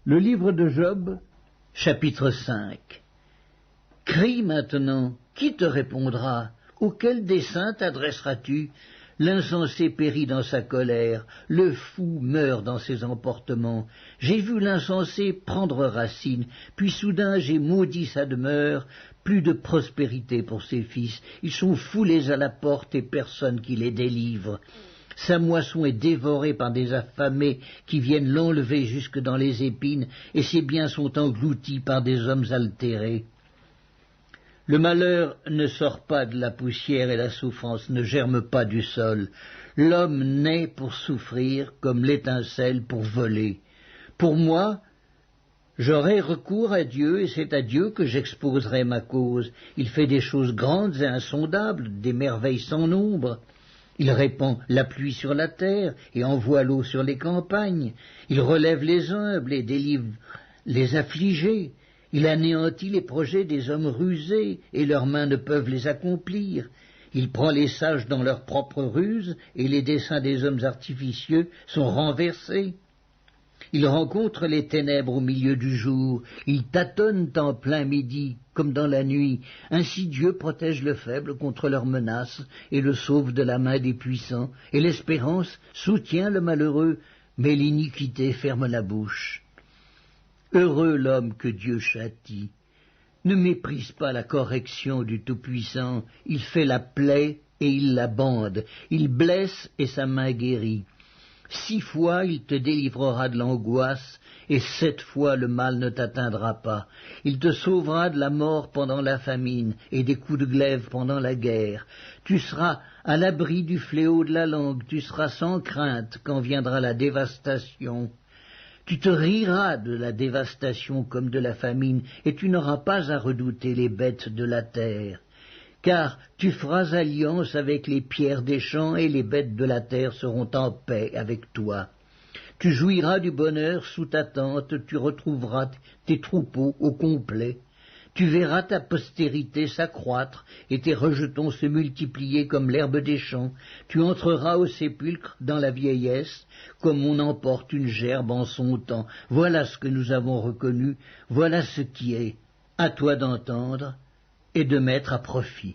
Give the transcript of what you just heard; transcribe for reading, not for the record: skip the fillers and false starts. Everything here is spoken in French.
Le livre de Job, chapitre 5. Crie maintenant, qui te répondra? Auquel dessein t'adresseras-tu? L'insensé périt dans sa colère, le fou meurt dans ses emportements. J'ai vu l'insensé prendre racine, puis soudain j'ai maudit sa demeure, plus de prospérité pour ses fils. Ils sont foulés à la porte et personne qui les délivre. Sa moisson est dévorée par des affamés qui viennent l'enlever jusque dans les épines, et ses biens sont engloutis par des hommes altérés. Le malheur ne sort pas de la poussière et la souffrance ne germe pas du sol. L'homme naît pour souffrir comme l'étincelle pour voler. Pour moi, j'aurai recours à Dieu et c'est à Dieu que j'exposerai ma cause. Il fait des choses grandes et insondables, des merveilles sans nombre. Il répand la pluie sur la terre et envoie l'eau sur les campagnes. Il relève les humbles et délivre les affligés. Il anéantit les projets des hommes rusés, et leurs mains ne peuvent les accomplir. Il prend les sages dans leurs propres ruses, et les desseins des hommes artificieux sont renversés. Il rencontre les ténèbres au milieu du jour, il tâtonne en plein midi, comme dans la nuit. Ainsi Dieu protège le faible contre leurs menaces, et le sauve de la main des puissants, et l'espérance soutient le malheureux, mais l'iniquité ferme la bouche. Heureux l'homme que Dieu châtie. Ne méprise pas la correction du Tout-Puissant. Il fait la plaie et il la bande. Il blesse et sa main guérit. 6 fois il te délivrera de l'angoisse, et 7 fois le mal ne t'atteindra pas. Il te sauvera de la mort pendant la famine, et des coups de glaive pendant la guerre. Tu seras à l'abri du fléau de la langue, tu seras sans crainte quand viendra la dévastation. Tu te riras de la dévastation comme de la famine, et tu n'auras pas à redouter les bêtes de la terre. Car tu feras alliance avec les pierres des champs, et les bêtes de la terre seront en paix avec toi. Tu jouiras du bonheur sous ta tente, tu retrouveras tes troupeaux au complet. Tu verras ta postérité s'accroître et tes rejetons se multiplier comme l'herbe des champs. Tu entreras au sépulcre dans la vieillesse, comme on emporte une gerbe en son temps. Voilà ce que nous avons reconnu, voilà ce qui est. À toi d'entendre et de mettre à profit.